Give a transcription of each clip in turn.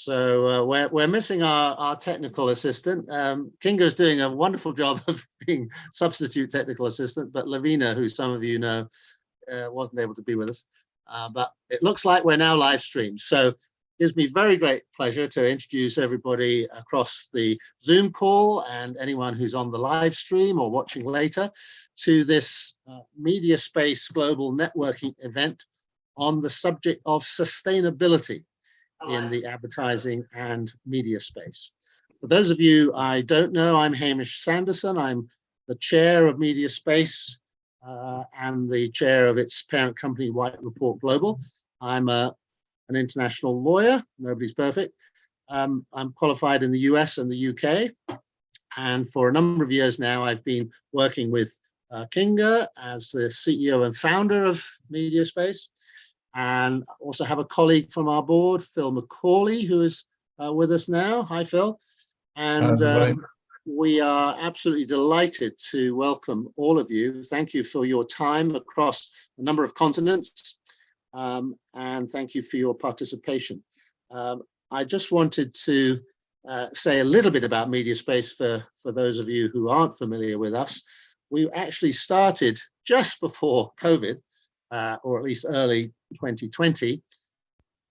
So we're missing our technical assistant. Kinga's doing a wonderful job of being substitute technical assistant, but Lavina, who some of you know, wasn't able to be with us. But it looks like we're now live streamed. So it gives me very great pleasure to introduce everybody across the Zoom call and anyone who's on the live stream or watching later to this mediaspace global networking event on the subject of sustainability in the advertising and media space. For those of you I don't know, I'm Hamish Sanderson. I'm the chair of Mediaspace and the chair of its parent company, White Report Global. I'm an international lawyer. Nobody's perfect. I'm qualified in the US and the UK. And for a number of years now, I've been working with Kinga as the CEO and founder of Mediaspace. And also have a colleague from our board, Phil McCauley, who is with us now. Hi, Phil. And we are absolutely delighted to welcome all of you. Thank you for your time across a number of continents. And thank you for your participation. I just wanted to say a little bit about Mediaspace for those of you who aren't familiar with us. We actually started just before COVID, or at least early 2020,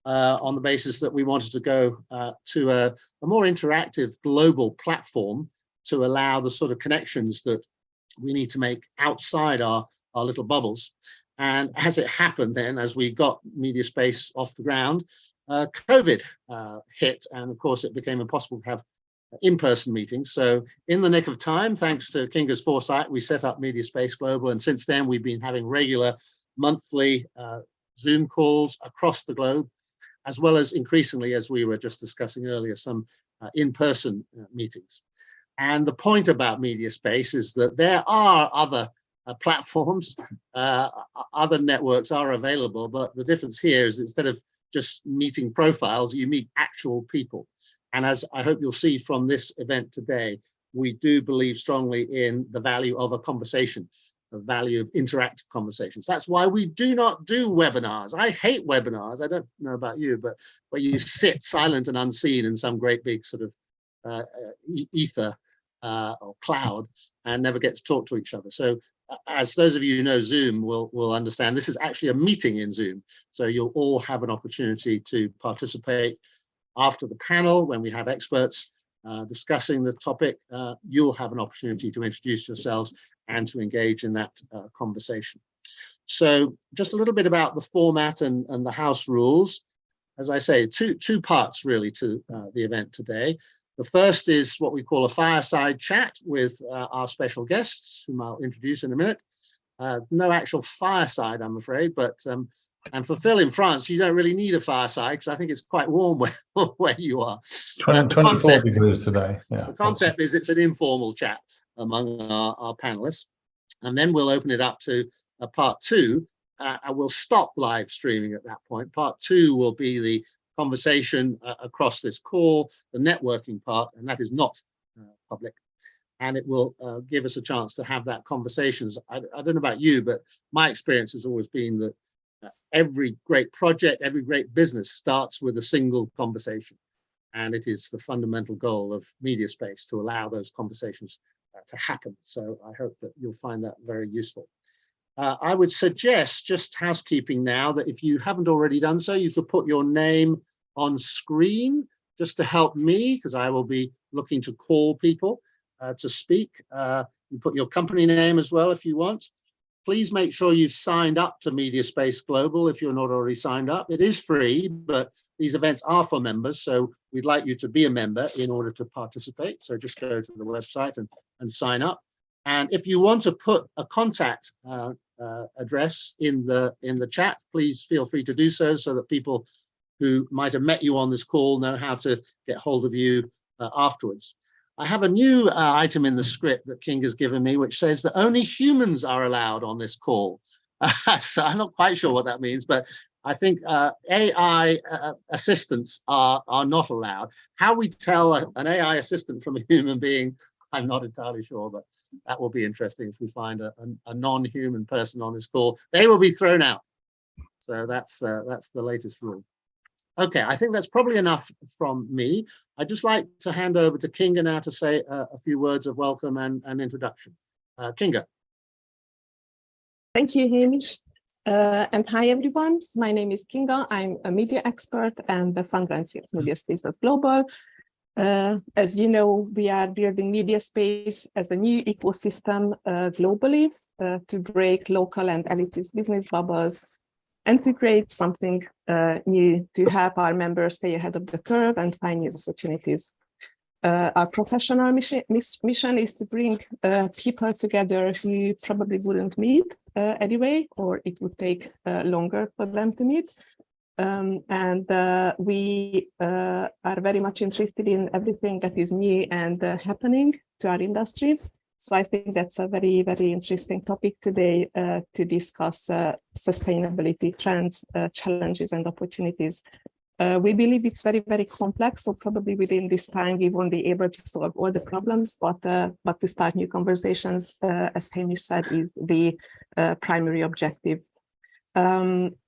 on the basis that we wanted to go to a more interactive global platform to allow the sort of connections that we need to make outside our little bubbles. And as it happened then, as we got Mediaspace off the ground, COVID hit, and of course it became impossible to have in-person meetings. So in the nick of time, thanks to Kinga's foresight, we set up Mediaspace Global, and since then we've been having regular monthly Zoom calls across the globe, as well as increasingly, as we were just discussing earlier, some in-person meetings. And the point about Mediaspace is that there are other platforms, other networks are available, but the difference here is instead of just meeting profiles, you meet actual people. And as I hope you'll see from this event today, we do believe strongly in the value of a conversation, the value of interactive conversations. That's why we do not do webinars. I hate webinars. I don't know about you, but where you sit silent and unseen in some great big sort of ether or cloud and never get to talk to each other. So as those of you who know Zoom will understand, this is actually a meeting in Zoom. So you'll all have an opportunity to participate after the panel when we have experts discussing the topic. You'll have an opportunity to introduce yourselves and to engage in that conversation. So just a little bit about the format and the house rules. As I say, two parts really to the event today. The first is what we call a fireside chat with our special guests, whom I'll introduce in a minute. No actual fireside, I'm afraid, but and for Phil in France, you don't really need a fireside because I think it's quite warm where you are. 24 degrees today. Yeah. The concept is it's an informal chat among our panelists, and then we'll open it up to a part two. And we'll stop live streaming at that point. Part two will be the conversation across this call, the networking part, and that is not public. And it will give us a chance to have that conversations. I don't know about you, but my experience has always been that every great project, every great business starts with a single conversation. And it is the fundamental goal of Mediaspace to allow those conversations to happen. So I hope that you'll find that very useful. I would suggest, just housekeeping now, that if you haven't already done so, you could put your name on screen just to help me, because I will be looking to call people to speak. You put your company name as well if you want. Please make sure you've signed up to Mediaspace Global if you're not already signed up. It is free, but these events are for members, so we'd like you to be a member in order to participate. So just go to the website and sign up. And if you want to put a contact address in the chat, please feel free to do so that people who might have met you on this call know how to get hold of you afterwards. I have a new item in the script that King has given me, which says that only humans are allowed on this call. So I'm not quite sure what that means, but I think AI assistants are not allowed. How we tell an AI assistant from a human being, I'm not entirely sure, but that will be interesting if we find a non-human person on this call. They will be thrown out. So that's the latest rule. Okay, I think that's probably enough from me. I'd just like to hand over to Kinga now to say a few words of welcome and introduction. Kinga. Thank you, Hamish. And hi, everyone. My name is Kinga. I'm a media expert and the fundraiser of mediaspace.global. As you know, we are building MediaSpace as a new ecosystem globally to break local and elitist business bubbles and to create something new to help our members stay ahead of the curve and find new opportunities. Our professional mission is to bring people together who probably wouldn't meet anyway, or it would take longer for them to meet. We are very much interested in everything that is new and happening to our industry. So I think that's a very, very interesting topic today to discuss sustainability trends, challenges and opportunities. We believe it's very, very complex, so probably within this time we won't be able to solve all the problems, but to start new conversations, as Hamish said, is the primary objective.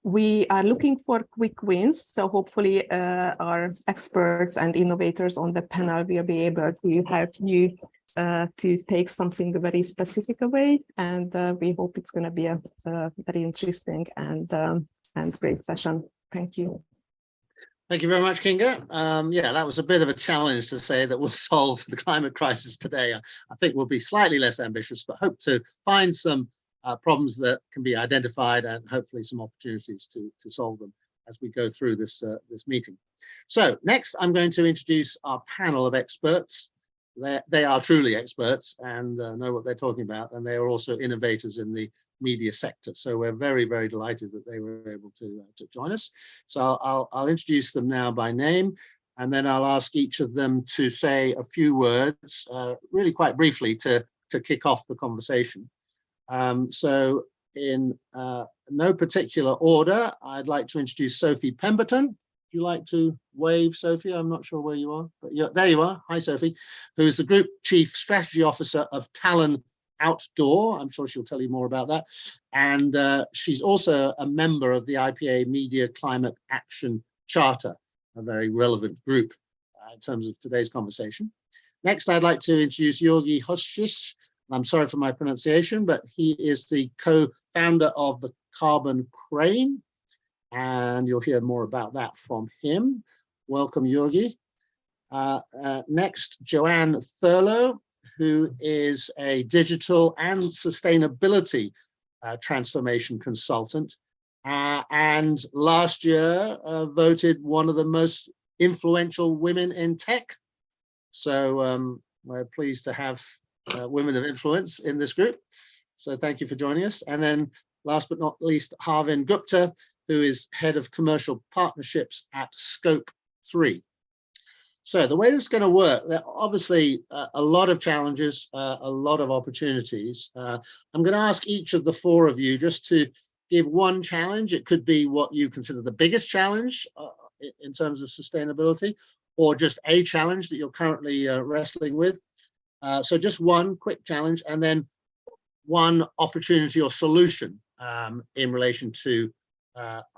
We are looking for quick wins, so hopefully our experts and innovators on the panel will be able to help you to take something very specific away, and we hope it's going to be a very interesting and great session. Thank you. Thank you very much, Kinga. Yeah, that was a bit of a challenge to say that we'll solve the climate crisis today. I think we'll be slightly less ambitious, but hope to find some problems that can be identified and hopefully some opportunities to solve them as we go through this meeting. So next, I'm going to introduce our panel of experts. They are truly experts and know what they're talking about, and they are also innovators in the media sector. So we're very, very delighted that they were able to join us. So I'll introduce them now by name, and then I'll ask each of them to say a few words, really quite briefly, to kick off the conversation. So in no particular order, I'd like to introduce Sophie Pemberton. Would you like to wave, Sophie? I'm not sure where you are, but there you are. Hi, Sophie, who is the Group Chief Strategy Officer of Talon Outdoor. I'm sure she'll tell you more about that. And she's also a member of the IPA Media Climate Action Charter, a very relevant group in terms of today's conversation. Next, I'd like to introduce György HUSZICS. I'm sorry for my pronunciation, but he is the co-founder of the Carbon.Crane, and you'll hear more about that from him. Welcome, György. Next, Joanne Thurlow, who is a digital and sustainability transformation consultant, and last year voted one of the most influential women in tech. So we're pleased to have women of influence in this group. So thank you for joining us. And then last but not least, Harvin Gupta, who is head of commercial partnerships at Scope 3. So the way this is going to work, there are obviously a lot of challenges, a lot of opportunities. I'm going to ask each of the four of you just to give one challenge. It could be what you consider the biggest challenge in terms of sustainability, or just a challenge that you're currently wrestling with. So just one quick challenge, and then one opportunity or solution in relation to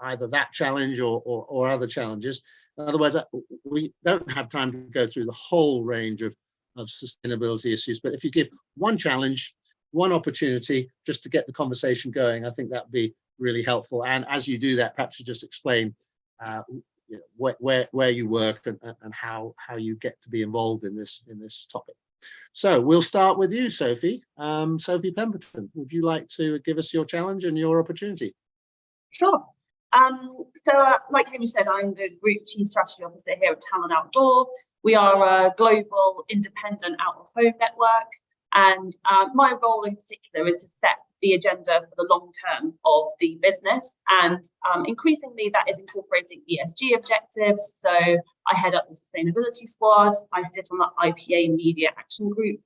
either that challenge or other challenges. In other words, we don't have time to go through the whole range of sustainability issues, but if you give one challenge, one opportunity, just to get the conversation going, I think that would be really helpful. And as you do that, perhaps you just explain where you work and how you get to be involved in this topic. So we'll start with you, Sophie. Sophie Pemberton, would you like to give us your challenge and your opportunity? Sure. Like Hamish said, I'm the Group Chief Strategy Officer here at Talon Outdoor. We are a global independent out-of-home network, and my role in particular is to set the agenda for the long term of the business, and increasingly that is incorporating ESG objectives. So I head up the sustainability squad. I sit on the IPA Media Action Group.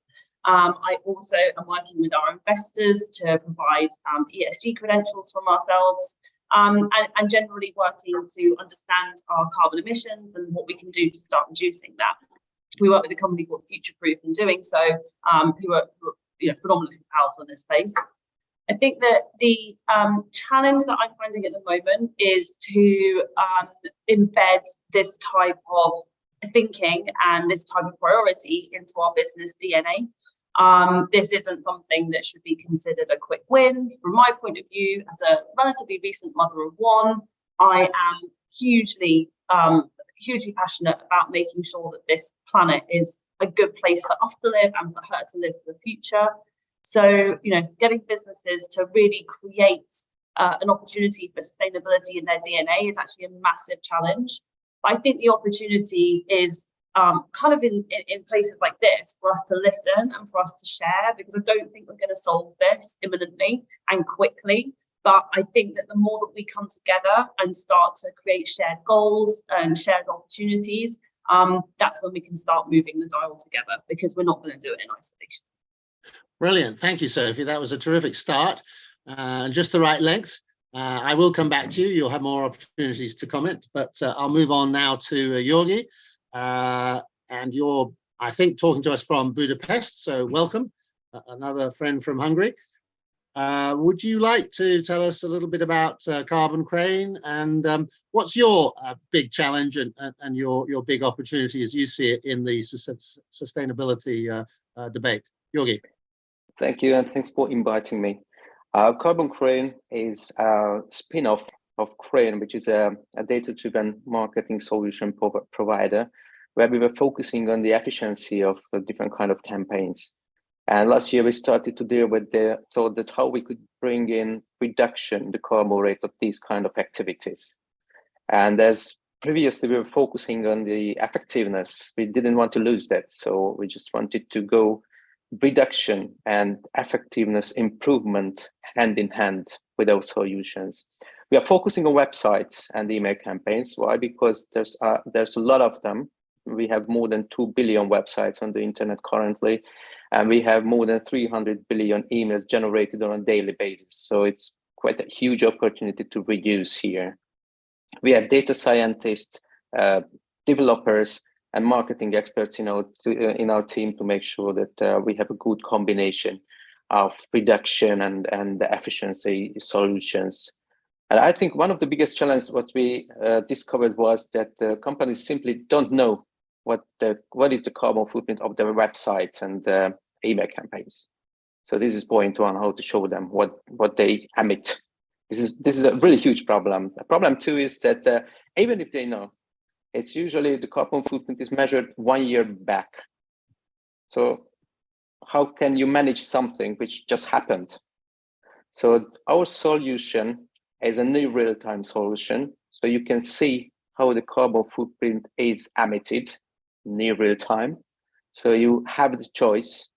I also am working with our investors to provide ESG credentials from ourselves. And generally working to understand our carbon emissions and what we can do to start reducing that. We work with a company called Future Proof in doing so, who are phenomenally powerful in this space. I think that the challenge that I'm finding at the moment is to embed this type of thinking and this type of priority into our business DNA. This isn't something that should be considered a quick win. From my point of view, as a relatively recent mother of one, I am hugely passionate about making sure that this planet is a good place for us to live and for her to live for the future. So, getting businesses to really create an opportunity for sustainability in their DNA is actually a massive challenge. But I think the opportunity is kind of in places like this for us to listen and for us to share, because I don't think we're going to solve this imminently and quickly. But I think that the more that we come together and start to create shared goals and shared opportunities, that's when we can start moving the dial together, because we're not going to do it in isolation. Brilliant. Thank you, Sophie. That was a terrific start, and just the right length. I will come back to you. You'll have more opportunities to comment, but I'll move on now to György. And you're, I think, talking to us from Budapest, so welcome, another friend from Hungary. Would you like to tell us a little bit about Carbon.Crane, and what's your big challenge and your big opportunity as you see it in the sustainability debate? György. Thank you, and thanks for inviting me. Carbon.Crane is a spin-off of Crane, which is a data-driven marketing solution provider, where we were focusing on the efficiency of different kind of campaigns. And last year we started to deal with the thought that how we could bring in reduction, the carbon rate of these kind of activities. And as previously we were focusing on the effectiveness, we didn't want to lose that. So we just wanted to go reduction and effectiveness improvement hand in hand with our solutions. We are focusing on websites and email campaigns. Why? Because there's a lot of them. We have more than 2 billion websites on the internet currently, and we have more than 300 billion emails generated on a daily basis. So it's quite a huge opportunity to reduce here. We have data scientists, developers, and marketing experts in our team to make sure that we have a good combination of reduction and the efficiency solutions. And I think one of the biggest challenges what we discovered was that companies simply don't know what is the carbon footprint of their websites and email campaigns. So this is point one, how to show them what they emit. This is a really huge problem. Problem two is that even if they know, it's usually the carbon footprint is measured 1 year back. So how can you manage something which just happened? So our solution is a new real-time solution. So you can see how the carbon footprint is emitted near real time. So you have the choice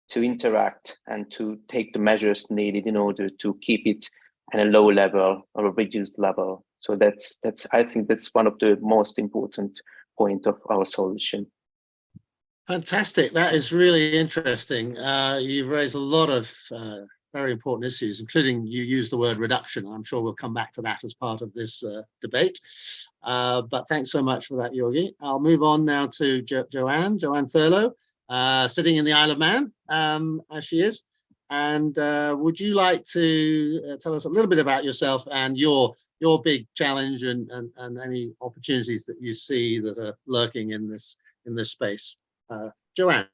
to interact and to take the measures needed in order to keep it at a low level or a reduced level. So that's I think that's one of the most important point of our solution. Fantastic. That is really interesting. You've raised a lot of very important issues, including you used the word reduction. I'm sure we'll come back to that as part of this debate. But thanks so much for that, György. I'll move on now to Joanne Thurlow, sitting in the Isle of Man, as she is. And would you like to tell us a little bit about yourself and your big challenge and any opportunities that you see that are lurking in this space? Joanne.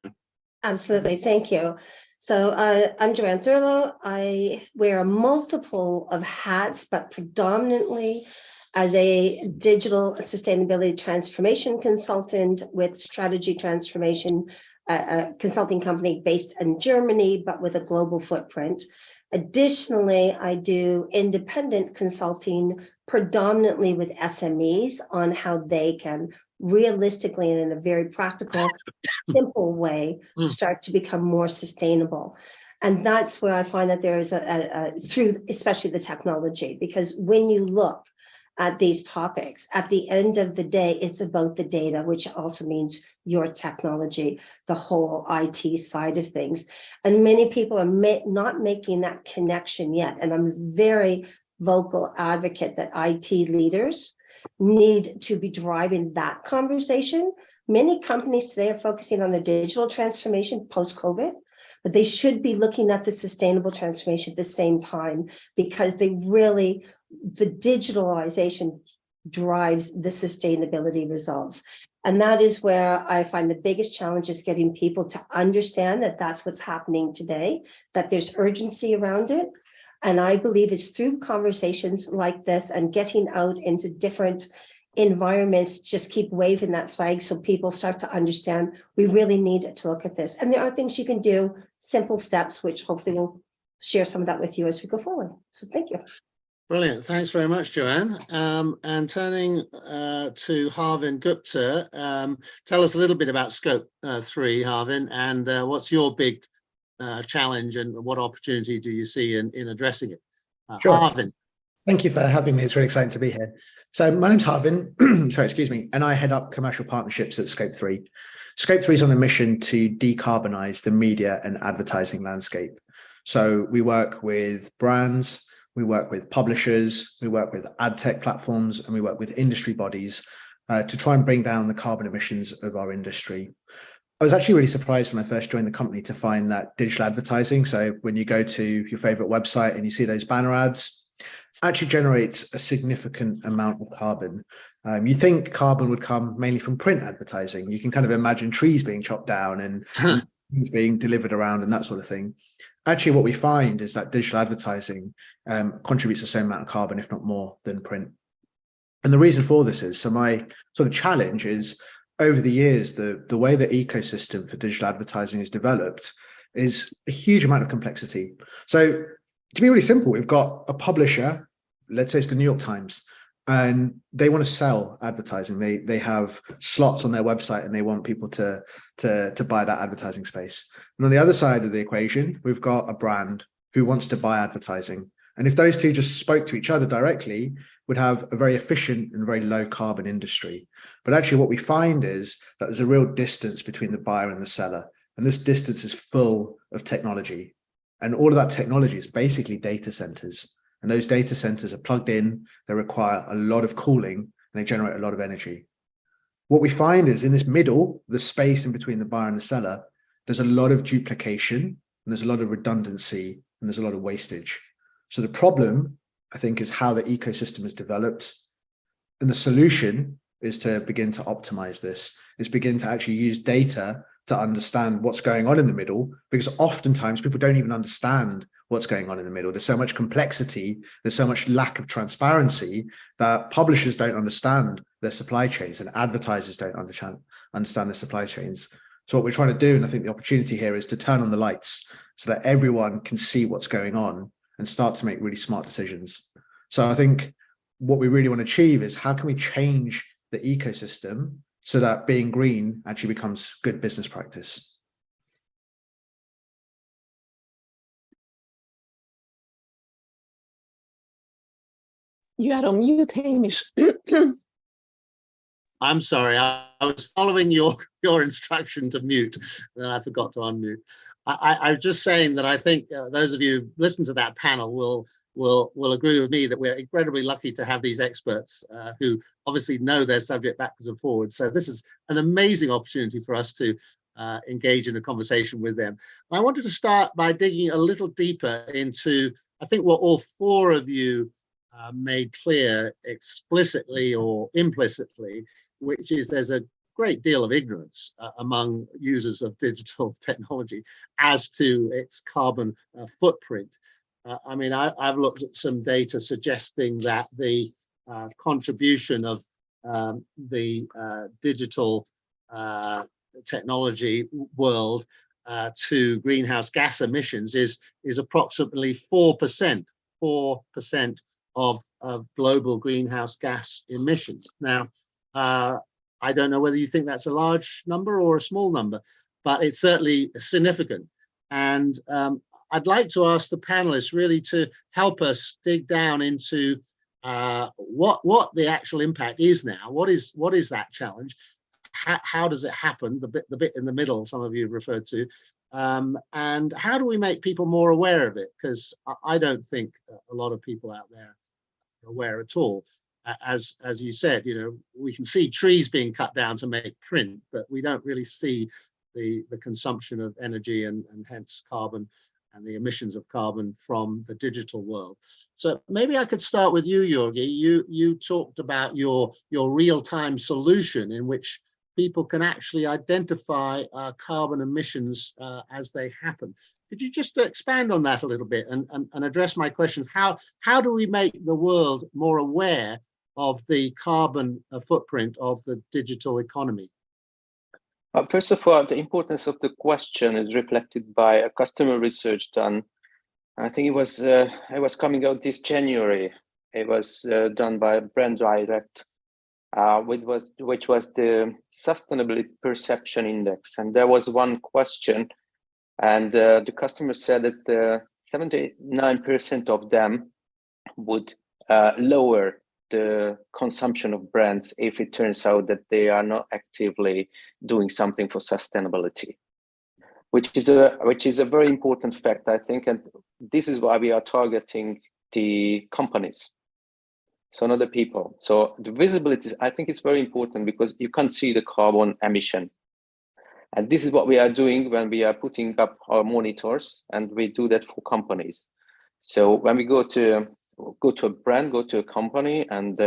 Absolutely, thank you. So I'm Joanne Thurlow. I wear a multiple of hats, but predominantly as a digital sustainability transformation consultant with strategy transformation, a consulting company based in Germany, but with a global footprint. Additionally, I do independent consulting predominantly with SMEs on how they can realistically and in a very practical, simple way start to become more sustainable. And that's where I find that there is through especially the technology, because when you look at these topics, at the end of the day, it's about the data, which also means your technology, the whole IT side of things. And many people are not making that connection yet. And I'm a very vocal advocate that IT leaders need to be driving that conversation. Many companies today are focusing on their digital transformation post-COVID, but they should be looking at the sustainable transformation at the same time, because the digitalization drives the sustainability results. And that is where I find the biggest challenge is getting people to understand that that's what's happening today, that there's urgency around it. And I believe it's through conversations like this and getting out into different environments, just keep waving that flag so people start to understand we really need to look at this. And there are things you can do, simple steps, which hopefully we'll share some of that with you as we go forward. So thank you. Brilliant. Thanks very much, Joanne. And turning to Harvin Gupta, tell us a little bit about Scope 3, Harvin, and what's your big challenge and what opportunity do you see in addressing it? Sure. Harvin. Thank you for having me. It's really exciting to be here. So my name's Harvin, sorry, excuse me, and I head up commercial partnerships at Scope 3. Scope 3 is on a mission to decarbonize the media and advertising landscape. So we work with brands, we work with publishers, we work with ad tech platforms, and we work with industry bodies to try and bring down the carbon emissions of our industry. I was actually really surprised when I first joined the company to find that digital advertising, so when you go to your favorite website and you see those banner ads, actually generates a significant amount of carbon. You think carbon would come mainly from print advertising. You can kind of imagine trees being chopped down and things being delivered around and that sort of thing. Actually, what we find is that digital advertising contributes the same amount of carbon, if not more, than print. And the reason for this is, so my sort of challenge is, over the years, the way the ecosystem for digital advertising is developed is a huge amount of complexity. So to be really simple, we've got a publisher, let's say it's the New York Times, and they want to sell advertising. They have slots on their website and they want people to buy that advertising space. And on the other side of the equation, we've got a brand who wants to buy advertising. And if those two just spoke to each other directly, would have a very efficient and very low carbon industry. But actually what we find is that there's a real distance between the buyer and the seller. And this distance is full of technology. And all of that technology is basically data centers. And those data centers are plugged in, they require a lot of cooling, and they generate a lot of energy. What we find is in this middle, the space in between the buyer and the seller, there's a lot of duplication, and there's a lot of redundancy, and there's a lot of wastage. So the problem, I think, is how the ecosystem is developed. And the solution is to begin to optimize this, is begin to actually use data to understand what's going on in the middle, because oftentimes people don't even understand what's going on in the middle. There's so much complexity, there's so much lack of transparency that publishers don't understand their supply chains and advertisers don't understand their supply chains. So what we're trying to do, and I think the opportunity here, is to turn on the lights so that everyone can see what's going on and start to make really smart decisions. So I think what we really want to achieve is, how can we change the ecosystem so that being green actually becomes good business practice? You are on mute, Hamish. I'm sorry, I was following your instruction to mute, and I forgot to unmute. I was just saying that I think those of you who listen to that panel will agree with me that we're incredibly lucky to have these experts who obviously know their subject backwards and forwards. So this is an amazing opportunity for us to engage in a conversation with them. And I wanted to start by digging a little deeper into, I think, what all four of you made clear explicitly or implicitly, which is there's a great deal of ignorance among users of digital technology as to its carbon footprint. I mean, I've looked at some data suggesting that the contribution of the digital technology world to greenhouse gas emissions is approximately 4% of global greenhouse gas emissions. Now, I don't know whether you think that's a large number or a small number, but it's certainly significant. And I'd like to ask the panelists really to help us dig down into what the actual impact is now. What is that challenge? How does it happen? The bit in the middle, some of you referred to, and how do we make people more aware of it? Because I don't think a lot of people out there are aware at all. As you said, you know, we can see trees being cut down to make print, but we don't really see the consumption of energy and hence carbon and the emissions of carbon from the digital world. So maybe I could start with you, György. You talked about your real-time solution in which people can actually identify carbon emissions as they happen. Could you just expand on that a little bit and address my question? How do we make the world more aware of the carbon footprint of the digital economy? First of all, the importance of the question is reflected by a customer research done. I think it was coming out this January. It was done by Brand Direct, which was the Sustainability Perception Index. And there was one question, and the customer said that 79% of them would lower the consumption of brands if it turns out that they are not actively doing something for sustainability, which is a very important fact, I think, and this is why we are targeting the companies, so not the people. So the visibility, I think it's very important because you can't see the carbon emission. And this is what we are doing when we are putting up our monitors, and we do that for companies. So when we go to a brand, go to a company, and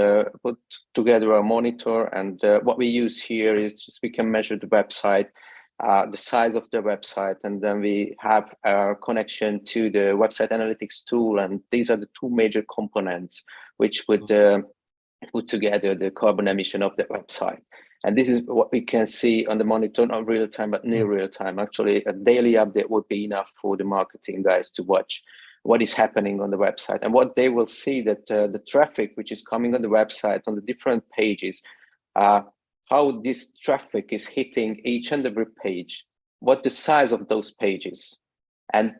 put together a monitor, and what we use here is just we can measure the website, the size of the website, and then we have a connection to the website analytics tool, and these are the two major components which would put together the carbon emission of the website. And this is what we can see on the monitor, not real time, but near real time. Actually, a daily update would be enough for the marketing guys to watch what is happening on the website. And what they will see that the traffic which is coming on the website on the different pages, how this traffic is hitting each and every page, what the size of those pages, and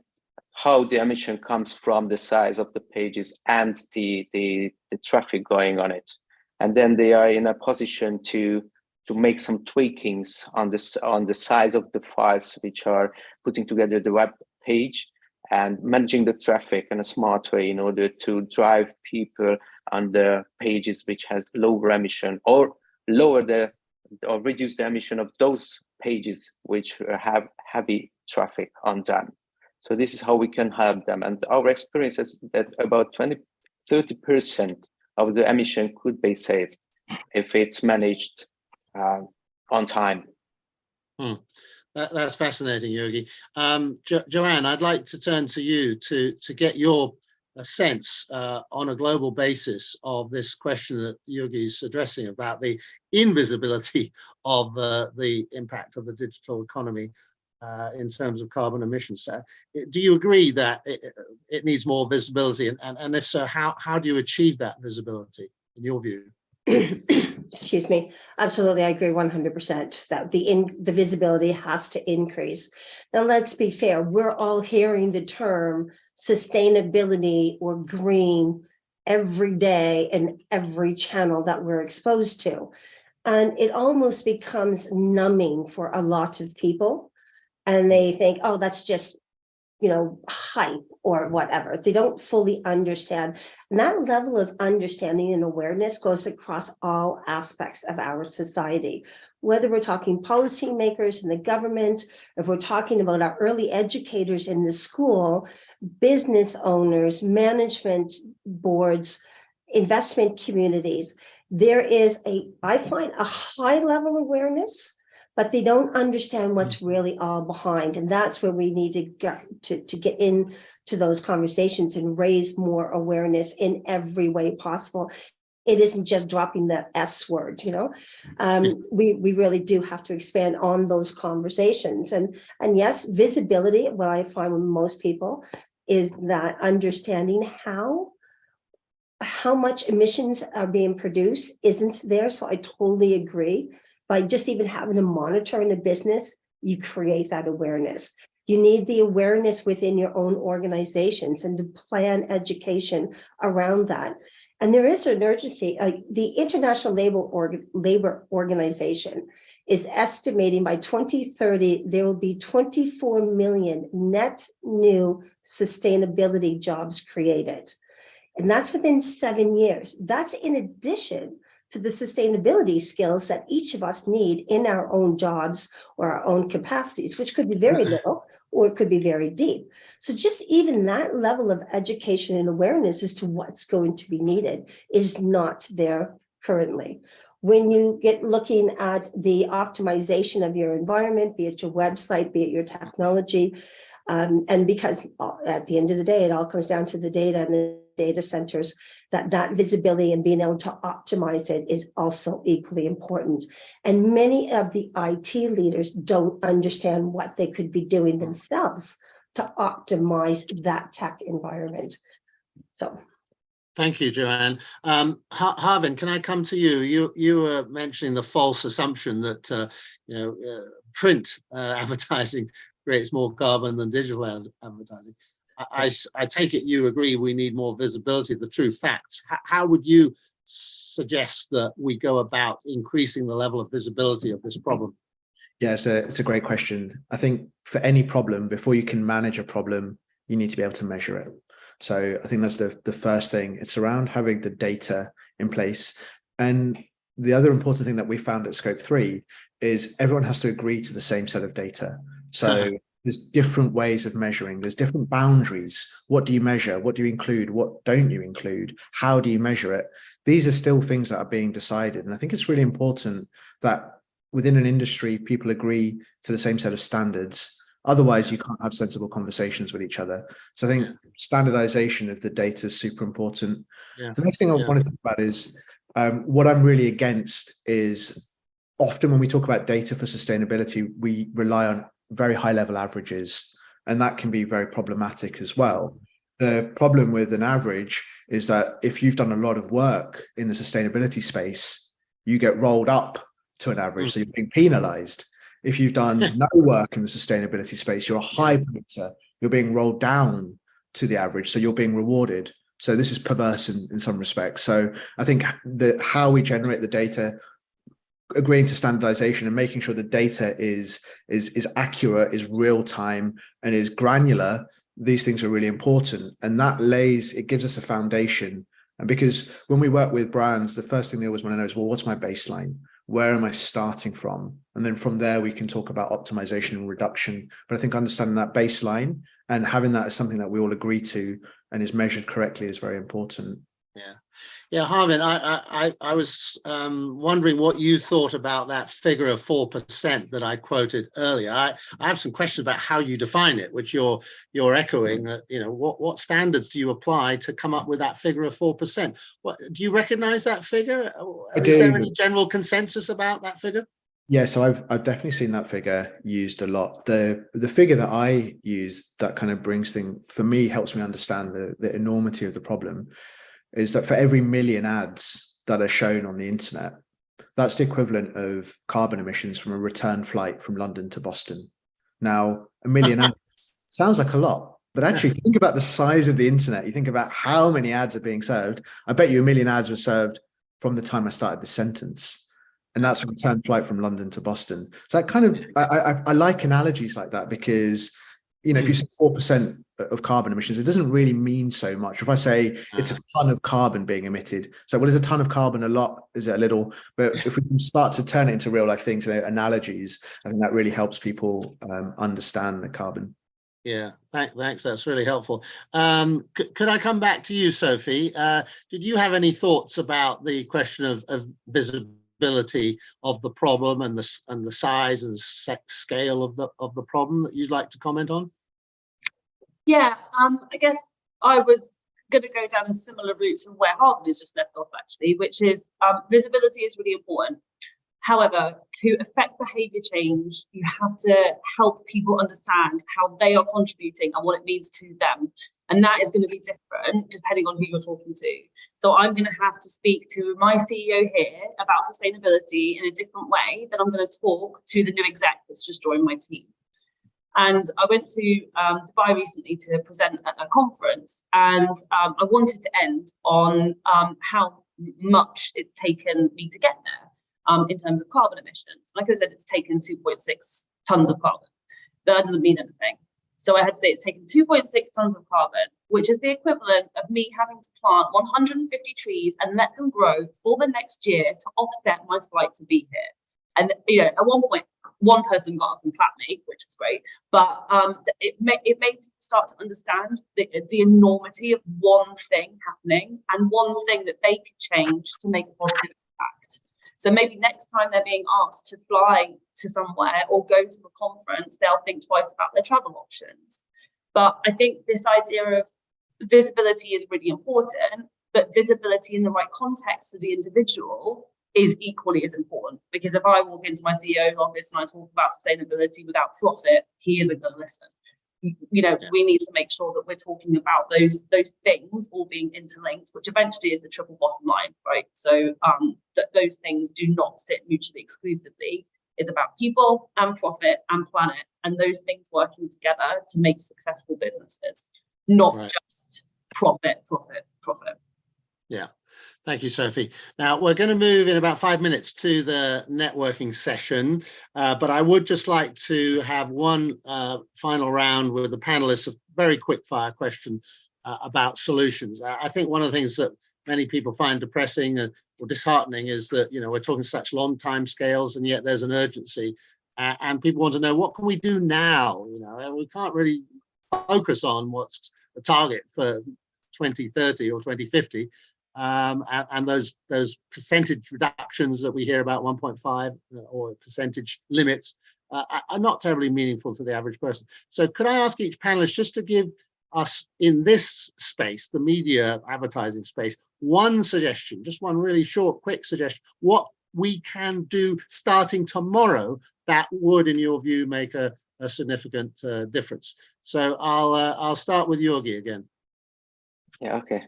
how the emission comes from the size of the pages and the traffic going on it. And then they are in a position to make some tweakings on the size of the files which are putting together the web page, and managing the traffic in a smart way in order to drive people on the pages which has lower emission, or reduce the emission of those pages which have heavy traffic on them. So this is how we can help them. And our experience is that about 20-30% of the emission could be saved if it's managed on time. That's fascinating, György. Joanne, I'd like to turn to you to get your sense on a global basis of this question that György is addressing about the invisibility of the impact of the digital economy in terms of carbon emissions. Do you agree that it needs more visibility? And if so, how do you achieve that visibility in your view? Excuse me. Absolutely, I agree 100% that the visibility has to increase. Now, let's be fair. We're all hearing the term sustainability or green every day in every channel that we're exposed to. And it almost becomes numbing for a lot of people. And they think, oh, that's just, hype or whatever. They don't fully understand. And that level of understanding and awareness goes across all aspects of our society, whether we're talking policymakers in the government, if we're talking about our early educators in the school, business owners, management boards, investment communities. There is I find a high level awareness, but they don't understand what's really all behind. And that's where we need to get into those conversations and raise more awareness in every way possible. It isn't just dropping the S word, we really do have to expand on those conversations. And yes, visibility, what I find with most people is that understanding how much emissions are being produced isn't there. So I totally agree. By just even having a monitor in a business, you create that awareness. You need the awareness within your own organizations and to plan education around that. And there is an urgency. The International Labor Organization is estimating by 2030, there will be 24 million net new sustainability jobs created. And that's within 7 years. That's in addition to the sustainability skills that each of us need in our own jobs or our own capacities, which could be very little or it could be very deep. So just even that level of education and awareness as to what's going to be needed is not there currently. When you get looking at the optimization of your environment, be it your website, be it your technology, and because at the end of the day, it all comes down to the data and the data centers, that visibility and being able to optimize it is also equally important. And many of the IT leaders don't understand what they could be doing themselves to optimize that tech environment. So. Thank you, Joanne. Harvin, can I come to you? You were mentioning the false assumption that print advertising creates more carbon than digital advertising. I take it you agree we need more visibility of the true facts. How would you suggest that we go about increasing the level of visibility of this problem? Yeah, it's a great question. I think for any problem, before you can manage a problem, you need to be able to measure it. So I think that's the first thing. It's around having the data in place. And the other important thing that we found at Scope 3 is everyone has to agree to the same set of data. So there's different ways of measuring. There's different boundaries. What do you measure? What do you include? What don't you include? How do you measure it? These are still things that are being decided. And I think it's really important that within an industry, people agree to the same set of standards. Otherwise, you can't have sensible conversations with each other. So I think standardization of the data is super important. Yeah. The next thing I want to talk about is what I'm really against is often when we talk about data for sustainability, we rely on very high level averages, and that can be very problematic as well. The problem with an average is that if you've done a lot of work in the sustainability space, you get rolled up to an average, so you're being penalized. If you've done no work in the sustainability space, you're a high polluter, you're being rolled down to the average, so you're being rewarded. So this is perverse in some respects. So I think that how we generate the data, agreeing to standardization and making sure the data is accurate, is real time, and is granular, these things are really important. And that it gives us a foundation. And because when we work with brands, the first thing they always want to know is, well, what's my baseline? Where am I starting from? And then from there, we can talk about optimization and reduction. But I think understanding that baseline and having that as something that we all agree to and is measured correctly is very important. Yeah, Harvin, I was wondering what you thought about that figure of 4% that I quoted earlier. I have some questions about how you define it, which you're echoing. What standards do you apply to come up with that figure of 4%? Do you recognize that figure? Is there any general consensus about that figure? Yeah, so I've definitely seen that figure used a lot. The figure that I use that kind of brings things, for me, helps me understand the enormity of the problem, is that for every million ads that are shown on the internet, that's the equivalent of carbon emissions from a return flight from London to Boston. Now, a million ads sounds like a lot, but actually think about the size of the internet. You think about how many ads are being served. I bet you a million ads were served from the time I started this sentence. And that's a return flight from London to Boston. So I like analogies like that because, if you say 4% of carbon emissions, it doesn't really mean so much. If I say it's a ton of carbon being emitted, so is a ton of carbon a lot? Is it a little? But if we can start to turn it into real life things, analogies, I think that really helps people understand the carbon. Yeah, thanks. That's really helpful. Could I come back to you, Sophie? Did you have any thoughts about the question of visibility of the problem and the size and scale of the problem that you'd like to comment on? Yeah, I guess I was going to go down a similar route to where Harvin has just left off, actually, which is visibility is really important. However, to affect behaviour change, you have to help people understand how they are contributing and what it means to them. And that is going to be different depending on who you're talking to. So I'm going to have to speak to my CEO here about sustainability in a different way than I'm going to talk to the new exec that's just joined my team. And I went to Dubai recently to present at a conference, and I wanted to end on how much it's taken me to get there in terms of carbon emissions. Like I said, it's taken 2.6 tons of carbon. That doesn't mean anything. So I had to say it's taken 2.6 tons of carbon, which is the equivalent of me having to plant 150 trees and let them grow for the next year to offset my flight to be here. And at one point, one person got up and clapped me, which was great. But it made people start to understand the enormity of one thing happening and one thing that they could change to make a positive impact. So maybe next time they're being asked to fly to somewhere or go to a conference, they'll think twice about their travel options. But I think this idea of visibility is really important, but visibility in the right context for the individual is equally as important. Because if I walk into my CEO's office and I talk about sustainability without profit, he isn't going to listen. We need to make sure that we're talking about those things all being interlinked, which eventually is the triple bottom line, right? So that those things do not sit mutually exclusively. It's about people and profit and planet, and those things working together to make successful businesses, not just profit. Yeah. Thank you, Sophie. Now, we're going to move in about 5 minutes to the networking session, but I would just like to have one final round with the panelists of very quick fire question about solutions. I think one of the things that many people find depressing or disheartening is that, we're talking such long time scales, and yet there's an urgency, and people want to know, what can we do now? And we can't really focus on what's the target for 2030 or 2050. And those percentage reductions that we hear about 1.5 or percentage limits are not terribly meaningful to the average person. So could I ask each panelist just to give us in this space, the media advertising space, one suggestion, just one really short, quick suggestion, what we can do starting tomorrow that would, in your view, make a significant difference. So I'll start with György again. Yeah, okay.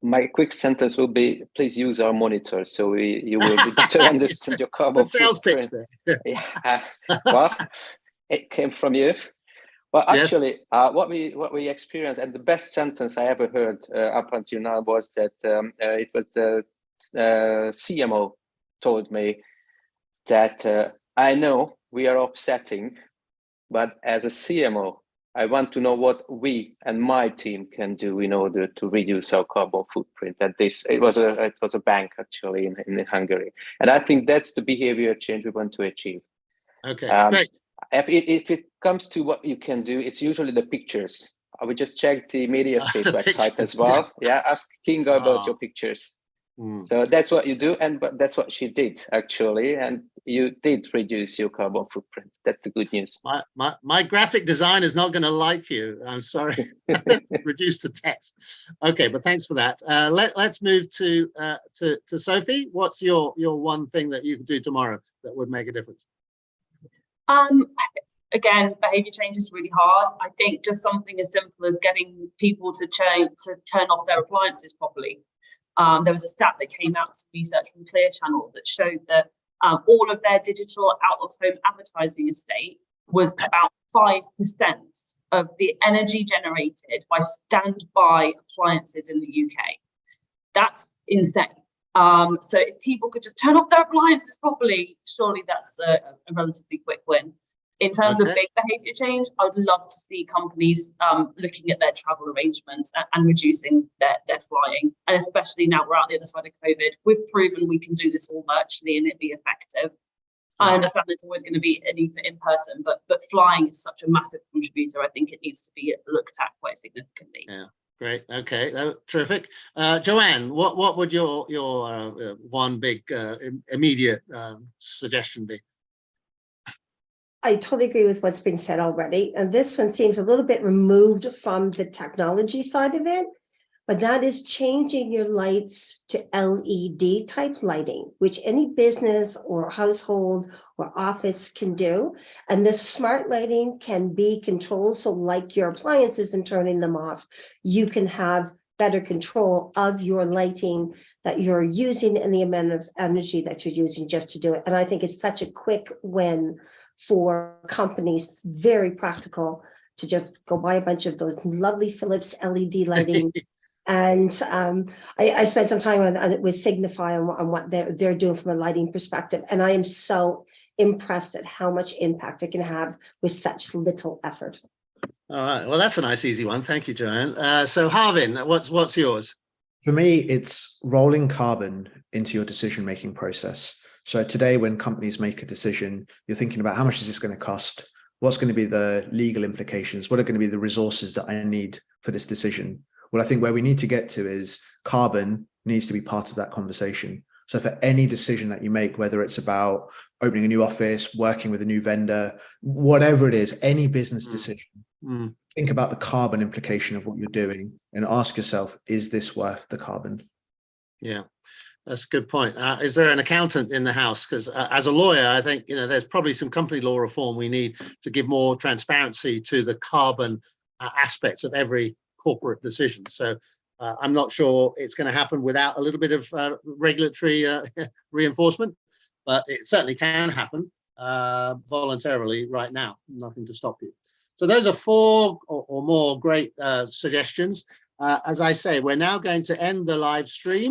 My quick sentence will be, please use our monitor so you will be better understand your carbon footprint. Yeah. Well, it came from you. Well, actually, what we experienced, and the best sentence I ever heard up until now was that it was the CMO told me that I know we are offsetting, but as a CMO, I want to know what we and my team can do in order to reduce our carbon footprint. And it was a bank actually in Hungary, and I think that's the behavior change we want to achieve. Okay, great. If it comes to what you can do, it's usually the pictures. I would just check the mediaspace website as well. Yeah, ask Kinga about your pictures. So that's what you do, but that's what she did actually, and you did reduce your carbon footprint. That's the good news. My graphic design is not going to like you. I'm sorry. Reduce to text. Okay, but thanks for that. Let's move to Sophie. What's your one thing that you can do tomorrow that would make a difference? Again, behavior change is really hard. I think just something as simple as getting people to turn off their appliances properly. There was a stat that came out, some research from Clear Channel, that showed that all of their digital out-of-home advertising estate was about 5% of the energy generated by standby appliances in the UK. That's insane. So if people could just turn off their appliances properly, surely that's a relatively quick win. In terms of big behavior change, I would love to see companies looking at their travel arrangements and reducing their flying. And especially now we're out the other side of COVID, we've proven we can do this all virtually and it be effective. I understand there's always going to be a need for in-person, but flying is such a massive contributor. I think it needs to be looked at quite significantly. Yeah, great. Okay, terrific. Joanne, what would your one big immediate suggestion be? I totally agree with what's been said already. And this one seems a little bit removed from the technology side of it, but that is changing your lights to LED type lighting, which any business or household or office can do. And this smart lighting can be controlled. So like your appliances and turning them off, you can have better control of your lighting that you're using and the amount of energy that you're using just to do it. And I think it's such a quick win for companies, very practical, to just go buy a bunch of those lovely Philips LED lighting. And I spent some time with Signify on what they're doing from a lighting perspective. And I am so impressed at how much impact it can have with such little effort. All right. Well, that's a nice, easy one. Thank you, Joanne. So Harvin, what's yours? For me, it's rolling carbon into your decision-making process. So today, when companies make a decision, you're thinking about how much is this going to cost? What's going to be the legal implications? What are going to be the resources that I need for this decision? Well, I think where we need to get to is carbon needs to be part of that conversation. So for any decision that you make, whether it's about opening a new office, working with a new vendor, whatever it is, any business decision, think about the carbon implication of what you're doing and ask yourself, is this worth the carbon? Yeah, that's a good point. Is there an accountant in the house? Because as a lawyer, I think, there's probably some company law reform we need to give more transparency to the carbon aspects of every corporate decision. So I'm not sure it's going to happen without a little bit of regulatory reinforcement, but it certainly can happen voluntarily right now. Nothing to stop you. So those are 4 or more great suggestions. As I say, we're now going to end the live stream.